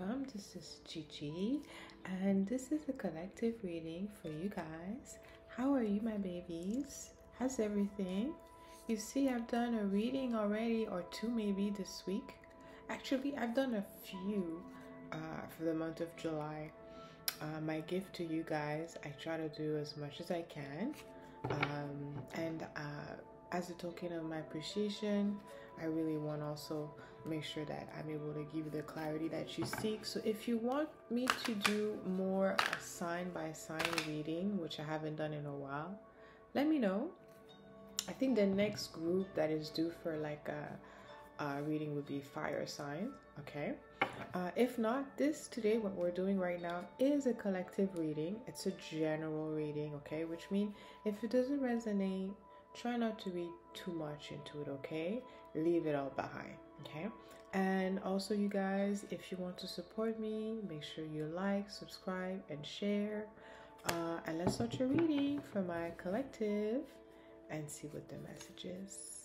welcome. This is Gigi, and this is a collective reading for you guys. How are you, my babies? How's everything? You see, I've done a reading already, or two maybe this week. Actually, I've done a few for the month of July. My gift to you guys, I try to do as much as I can. And as a token of my appreciation, I really want to also make sure that I'm able to give you the clarity that you seek. So if you want me to do more sign by sign reading, which I haven't done in a while, let me know. I think the next group that is due for like a reading would be fire sign. Okay. If not, this today, what we're doing right now is a collective reading. It's a general reading, okay? Which means if it doesn't resonate, try not to read too much into it, okay? Leave it all behind, okay? And also, you guys, if you want to support me, make sure you like, subscribe, and share. And let's start your reading for my collective and see what the message is.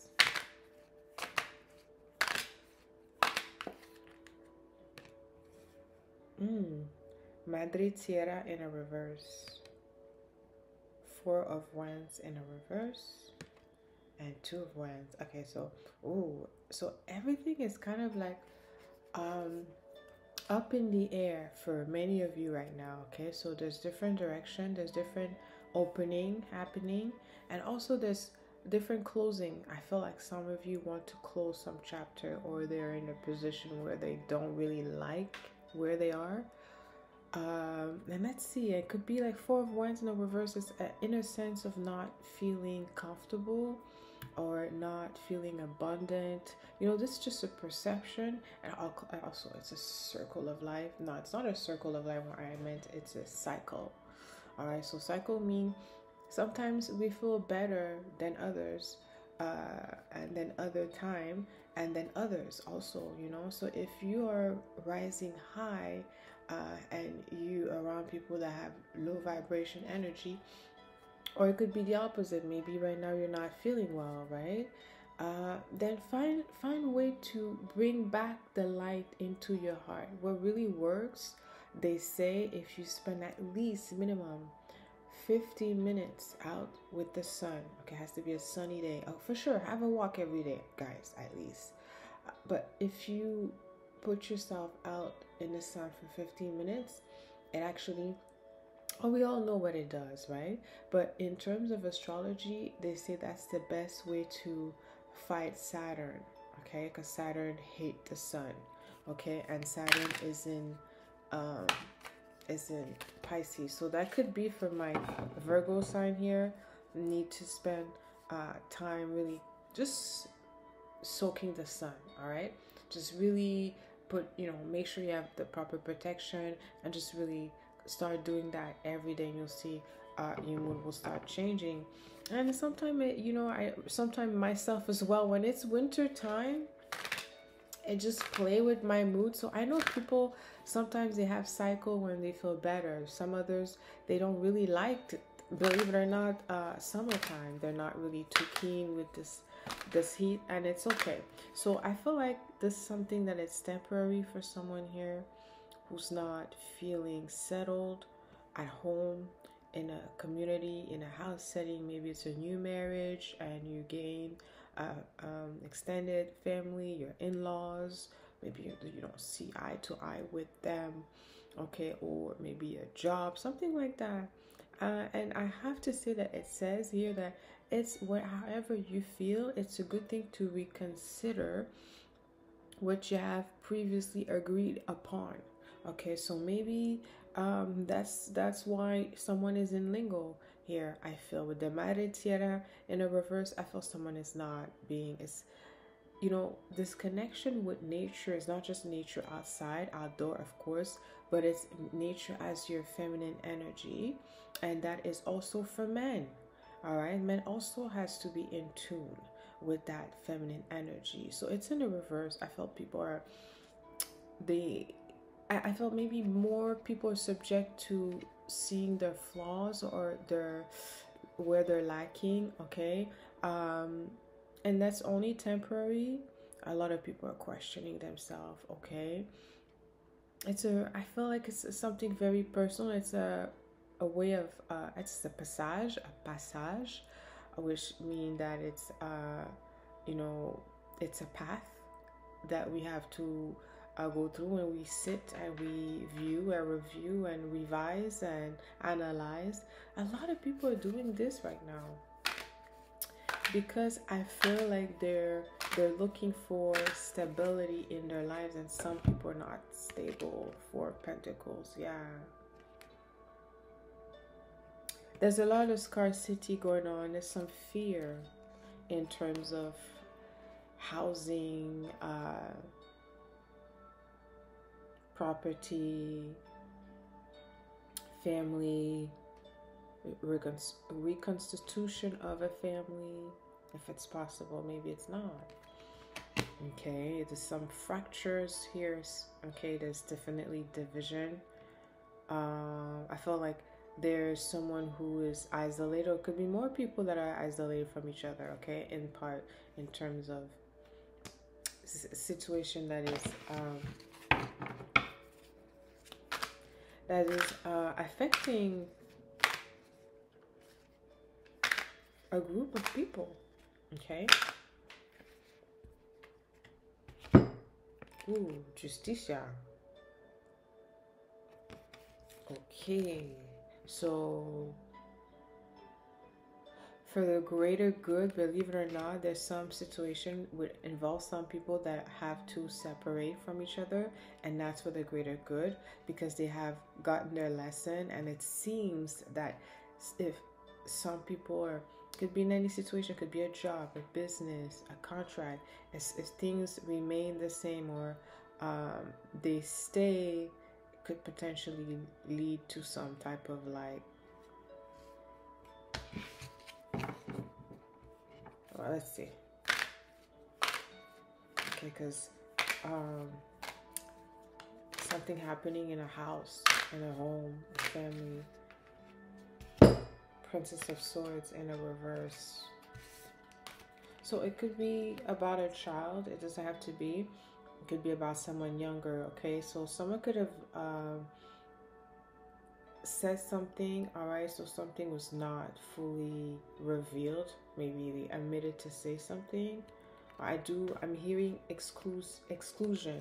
Madre Tierra in a reverse. 4 of Wands in a reverse. And 2 of Wands. Okay, so so everything is kind of like up in the air for many of you right now. Okay, so there's different direction, there's different opening happening, and also there's different closing. I feel like some of you want to close some chapter, or they're in a position where they don't really like where they are. And let's see, it could be like 4 of Wands in a reverse is an inner sense of not feeling comfortable or not feeling abundant. You know, this is just a perception. And also it's a circle of life. No, it's not a circle of life where I meant it's a cycle. All right, so cycle means sometimes we feel better than others, and then other time, and then others also, you know. So if you are rising high and you around people that have low vibration energy, or it could be the opposite. Maybe right now you're not feeling well, right? Then find a way to bring back the light into your heart. What really works, they say, if you spend at least minimum 15 minutes out with the sun. Okay, it has to be a sunny day. Oh, for sure, have a walk every day, guys, at least. But if you put yourself out in the sun for 15 minutes, it actually, we all know what it does, right? But in terms of astrology, they say that's the best way to fight Saturn, okay? Because Saturn hates the sun, okay? And Saturn is in Pisces. So that could be for my Virgo sign here. Need to spend time really just soaking the sun, all right? Just really make sure you have the proper protection, and just really start doing that every day, and you'll see your mood will start changing. And sometimes sometimes myself as well, when it's winter time, it just play with my mood. So I know people sometimes they have cycle when they feel better. Some others, they don't really like it. Believe it or not, summertime, they're not really too keen with this heat, and it's okay. So I feel like this is something that it's temporary for someone here who's not feeling settled at home, in a community, in a house setting. Maybe it's a new marriage and you gain extended family, your in-laws. Maybe you don't see eye to eye with them, okay? Or maybe a job, something like that. And I have to say that it says here that it's however you feel, it's a good thing to reconsider what you have previously agreed upon. Okay, so maybe that's why someone is in lingo here. I feel with the Madre Tierra in a reverse, I feel someone is not being this connection with nature is not just nature outside, outdoor, of course, but it's nature as your feminine energy, and that is also for men. All right, men also has to be in tune with that feminine energy. So it's in the reverse. I felt people are I felt maybe more people are subject to seeing their flaws or where they're lacking, okay? And that's only temporary. A lot of people are questioning themselves, okay? I feel like it's something very personal. It's a way of it's a passage, which mean that it's you know, it's a path that we have to go through when we sit and we view and review and revise and analyze. A lot of people are doing this right now because I feel like they're looking for stability in their lives, and some people are not stable. For Pentacles, yeah. There's a lot of scarcity going on. There's some fear in terms of housing, property, family, reconstitution of a family, if it's possible. Maybe it's not. Okay, there's some fractures here. Okay, there's definitely division. I feel like there's someone who is isolated, or it could be more people that are isolated from each other. Okay, in part, in terms of situation that is affecting a group of people. Okay. Ooh, Justicia. Okay, so for the greater good, believe it or not, there's some situation would involve some people that have to separate from each other, and that's for the greater good because they have gotten their lesson. And it seems that if some people are, could be in any situation, could be a job, a business, a contract, if things remain the same or they stay, could potentially lead to some type of like, well, let's see. Okay, because something happening in a house, in a home, a family. Princess of Swords in a reverse. So it could be about a child. It doesn't have to be. It could be about someone younger. Okay, so someone could have said something. All right, so something was not fully revealed. Maybe they admitted to say something. I'm hearing exclusion.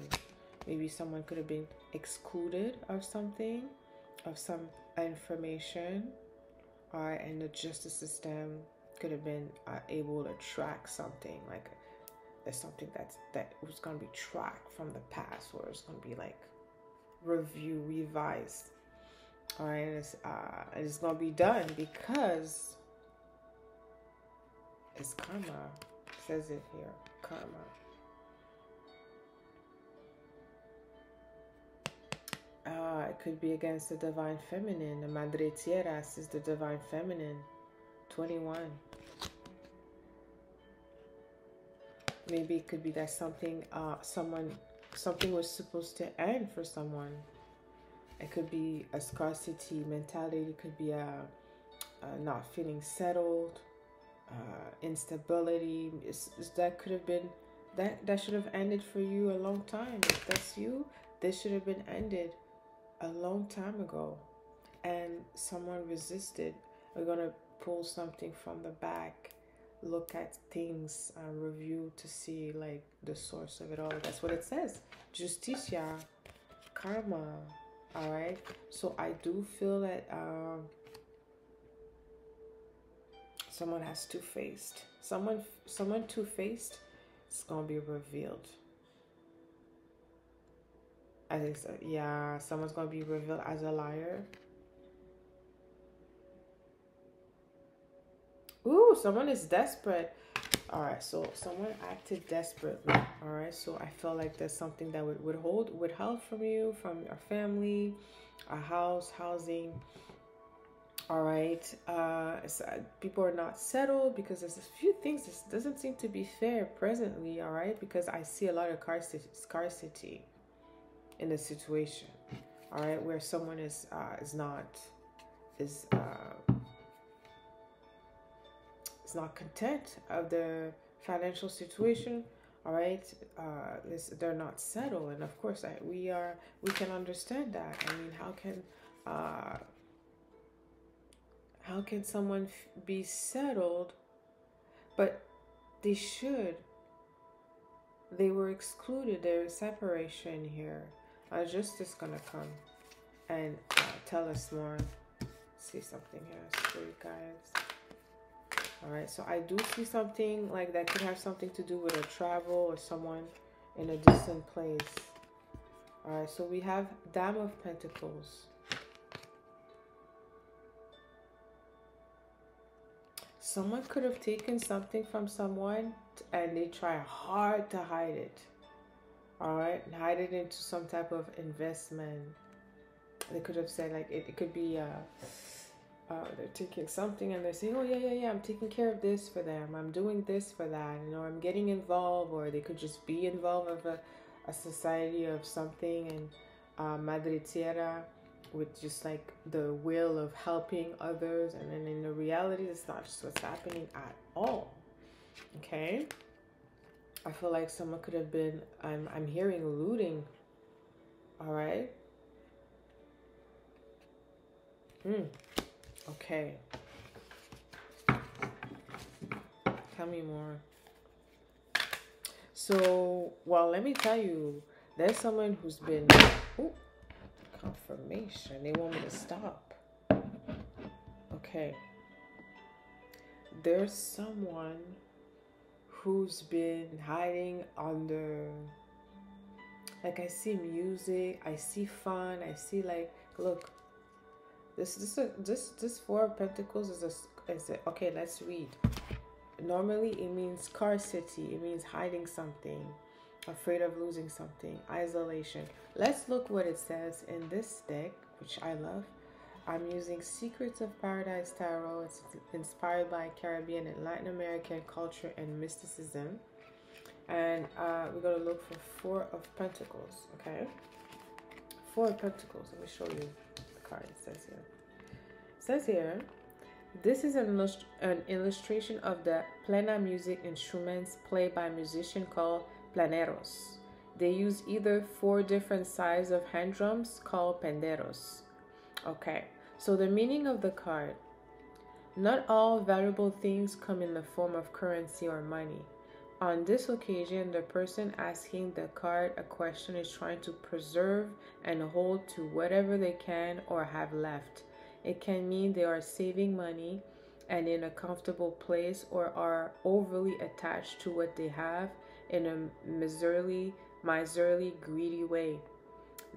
Maybe someone could have been excluded of something, of some information. All right, and the justice system could have been able to track something, like there's something that was going to be tracked from the past, or it's going to be like revised. All right, and it's going to be done because it's karma. It says it here, karma. It could be against the divine feminine. The Madre Tierras is the divine feminine. 21. Maybe it could be that something was supposed to end for someone. It could be a scarcity mentality. It could be a not feeling settled, instability. That could have been that should have ended for you a long time. If that's you, this should have been ended a long time ago, and someone resisted. We're gonna pull something from the back, look at things, review to see like the source of it all. That's what it says. Justicia, karma. All right. So I do feel that someone has two-faced. Someone two-faced. It's gonna be revealed. I think so. Yeah, someone's going to be revealed as a liar. Ooh, someone is desperate. All right, so someone acted desperately. All right, so I feel like there's something that would withheld from you, from your family, a house, housing. All right, people are not settled because there's a few things. This doesn't seem to be fair presently. All right, because I see a lot of scarcity in the situation, all right, where someone is not content of the financial situation, All right, they're not settled, and of course, we can understand that. I mean, how can someone be settled, but they should? They were excluded. There's separation here. Justice gonna come and tell us more. See something here, spirit guides. All right, so I do see something like that could have something to do with a travel or someone in a distant place. All right, so we have Dame of Pentacles. Someone could have taken something from someone and they try hard to hide it. All right, and hide it into some type of investment. They could have said, like, it could be they're taking something and they're saying, oh yeah, I'm taking care of this for them, I'm doing this for that, you know, I'm getting involved. Or they could just be involved with a society of something, and Madre Tierra, with just like the will of helping others, and then in the reality it's not just what's happening at all. Okay, I feel like someone could have been, I'm hearing looting. All right. Okay. Tell me more. So, well, let me tell you, there's someone who's been, confirmation. They want me to stop. Okay. There's someone who's been hiding under, like, I see music, I see fun, I see, like, look, this Four of Pentacles is a okay, let's read. Normally it means scarcity, it means hiding something, afraid of losing something, isolation. Let's look what it says in this deck, which I love. I'm using Secrets of Paradise Tarot. It's inspired by Caribbean and Latin American culture and mysticism. And we're going to look for Four of Pentacles, okay? Four of Pentacles. Let me show you the card. It says here. It says here, this is an illustration of the plena music instruments played by a musician called planeros. They use either 4 different sizes of hand drums called panderos. Okay, so the meaning of the card. Not all valuable things come in the form of currency or money. On this occasion, the person asking the card a question is trying to preserve and hold to whatever they can or have left. It can mean they are saving money and in a comfortable place, or are overly attached to what they have in a miserly, greedy way.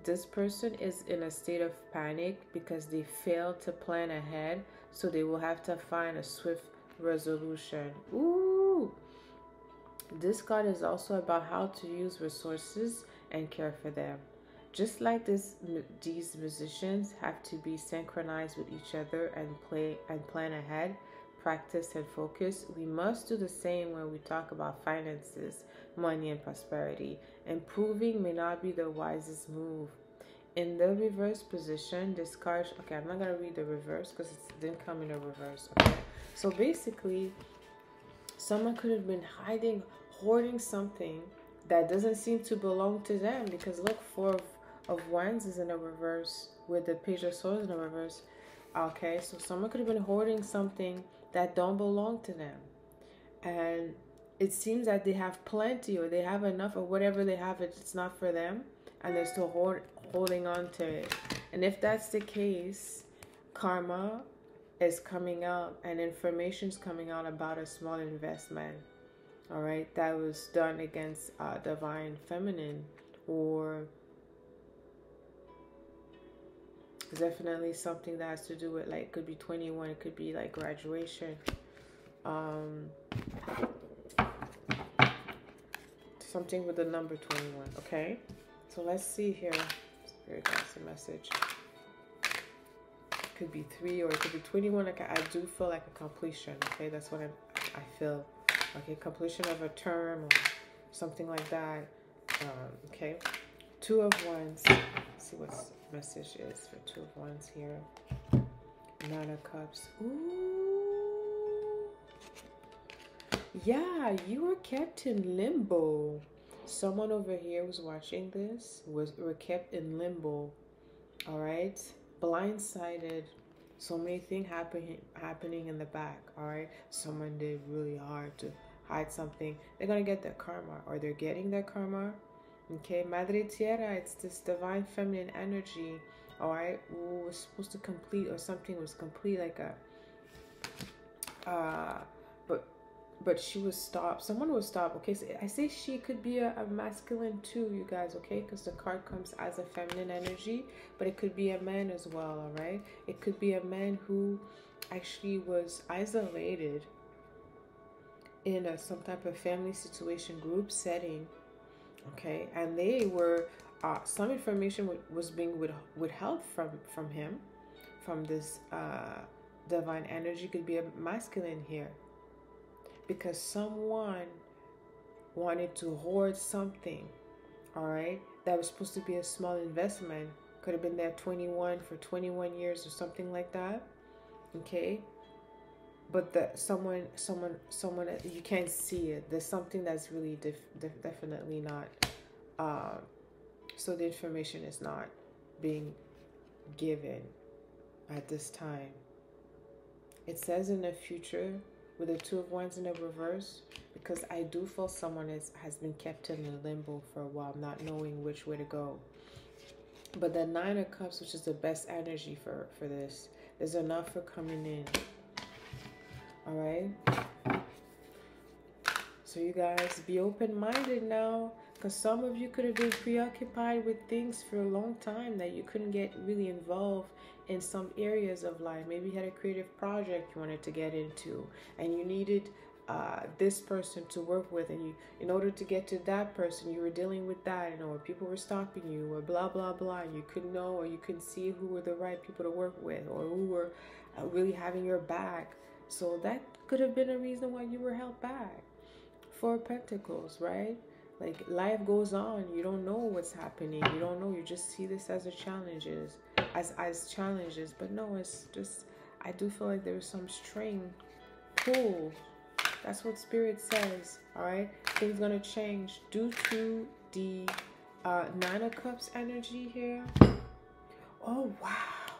This person is in a state of panic because they failed to plan ahead, so they will have to find a swift resolution. Ooh! This card is also about how to use resources and care for them. Just like these musicians have to be synchronized with each other and play and plan ahead, practice and focus, we must do the same when we talk about finances, money and prosperity. Improving may not be the wisest move. In the reverse position, this card, okay, I'm not going to read the reverse because it didn't come in a reverse, okay? So basically, someone could have been hiding, hoarding something that doesn't seem to belong to them, because look, Four of Wands is in a reverse with the Page of Swords in a reverse. Okay, so someone could have been hoarding something that don't belong to them, and it seems that they have plenty, or they have enough, or whatever they have, it's not for them, and they're still holding on to it. And if that's the case, karma is coming out and information's coming out about a small investment, all right, that was done against divine feminine, or definitely something that has to do with, like, could be 21, it could be like graduation, something with the number 21. Okay, so let's see here. Spirit, that's a message. It could be 3 or it could be 21. Like, I do feel like a completion. Okay, that's what I feel. Okay, completion of a term or something like that. Okay, 2 of Wands. Let's see what message is for 2 of Wands here. 9 of Cups. Ooh. Yeah, you were kept in limbo. Someone over here was watching this, were kept in limbo. All right, blindsided. So many things happening in the back. All right, someone did really hard to hide something. They're gonna get their karma, or they're getting their karma. Okay, Madre Tierra, it's this divine feminine energy. All right, who was supposed to complete, or something was complete, like a but she was stopped. Someone was stopped. Okay, so I say she could be a masculine too, you guys. Okay, because the card comes as a feminine energy, but it could be a man as well. All right, it could be a man who actually was isolated in some type of family situation, group setting. Okay, and they were some information was being withheld from him, from this divine energy. Could be a masculine here, because someone wanted to hoard something, all right, that was supposed to be a small investment. Could have been there 21 for 21 years or something like that. Okay, but someone you can't see it. There's something that's really definitely not so the information is not being given at this time. It says in the future with the Two of Wands in the reverse, because I do feel someone has been kept in a limbo for a while, not knowing which way to go. But the Nine of Cups, which is the best energy for this, there's enough for coming in. All right, so you guys be open-minded now, because some of you could have been preoccupied with things for a long time that you couldn't get really involved in some areas of life. Maybe you had a creative project you wanted to get into, and you needed this person to work with, and you, in order to get to that person, you were dealing with that, or people were stopping you, or blah blah blah, and you couldn't know, or you couldn't see who were the right people to work with, or who were really having your back. So that could have been a reason why you were held back. Four of Pentacles, right? Like, life goes on. You don't know what's happening. You don't know. You just see this as a challenges, as challenges. But no, it's just, I do feel like there's some string pull. That's what Spirit says. All right, things gonna change due to the Nine of Cups energy here. Oh wow,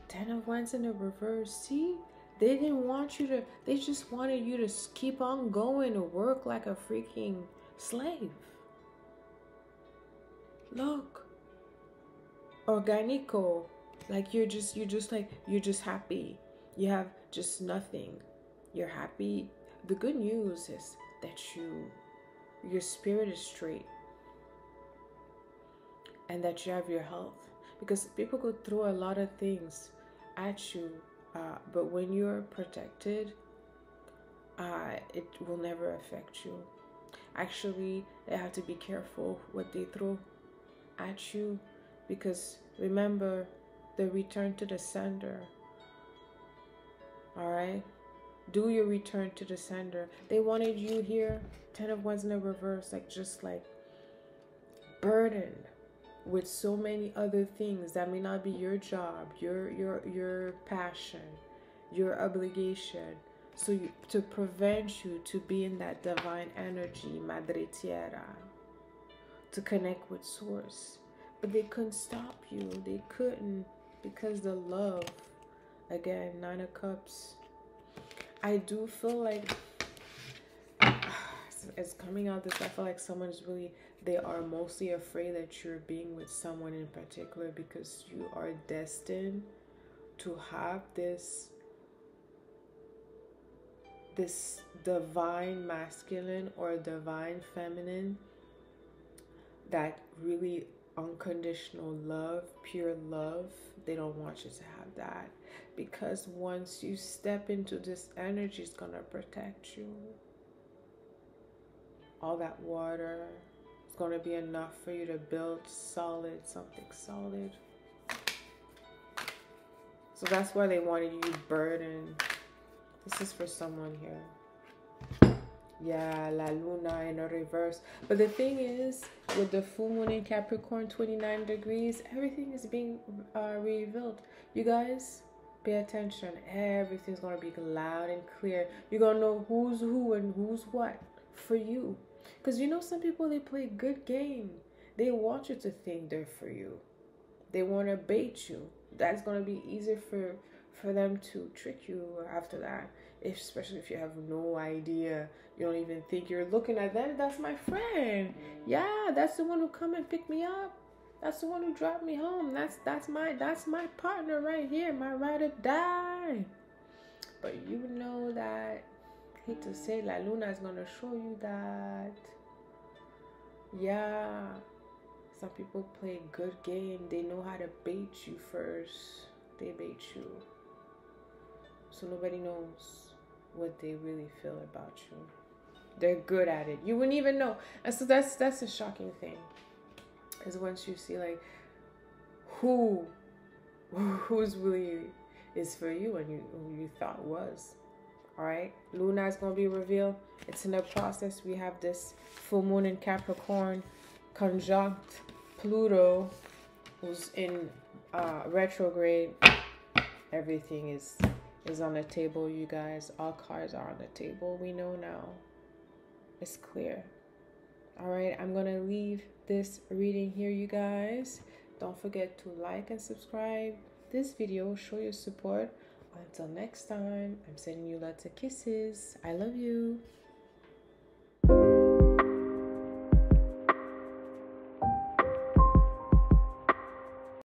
Ten of Wands in the reverse. See, they didn't want you to, they just wanted you to keep on going to work like a freaking slave. Look, organico, like you're just happy. You have just nothing. You're happy. The good news is that your spirit is straight, and that you have your health, because people go through a lot of things at you, but when you're protected, it will never affect you. Actually, they have to be careful what they throw at you, because remember the return to the sender. All right, do your return to the sender. They wanted you here, Ten of Wands in the reverse, like just like burdened with so many other things that may not be your job, your passion, your obligation. So to prevent you to be in that divine energy, Madre Tierra, to connect with Source. But they couldn't stop you. They couldn't, because the love, again, Nine of Cups. I do feel like it's coming out this, I feel like someone's really, they are mostly afraid that you're being with someone in particular, because you are destined to have this divine masculine or divine feminine, that really unconditional love, pure love. They don't want you to have that, because once you step into this energy, it's gonna protect you. All that water is gonna be enough for you to build solid, something solid. So that's why they wanted you burdened. This is for someone here. Yeah, La Luna in a reverse. But the thing is, with the full moon in Capricorn, 29 degrees, everything is being revealed. You guys, Pay attention. Everything's gonna be loud and clear. You're gonna know who's who and who's what for you. Because you know, some people, they play good game. They want you to think they're for you. They want to bait you. That's gonna be easier for them to trick you after that. Especially if you have no idea, you don't even think you're looking at them. That's my friend. Yeah, that's the one who come and pick me up. That's the one who dropped me home. That's my partner right here, my ride or die. But you know that, I hate to say, La Luna is gonna show you that. Yeah, some people play good game. They know how to bait you first. They bait you, so nobody knows what they really feel about you. They're good at it. You wouldn't even know. And so that's a shocking thing. Is once you see like who's really is for you and who you thought was. All right, Luna is gonna be revealed. It's in the process. We have this full moon in Capricorn, conjunct Pluto, who's in retrograde. Everything is on the table, you guys. All cards are on the table. We know now. It's clear. All right, I'm gonna leave this reading here, you guys. Don't forget to like and subscribe this video. Show your support. Until next time, I'm sending you lots of kisses. I love you.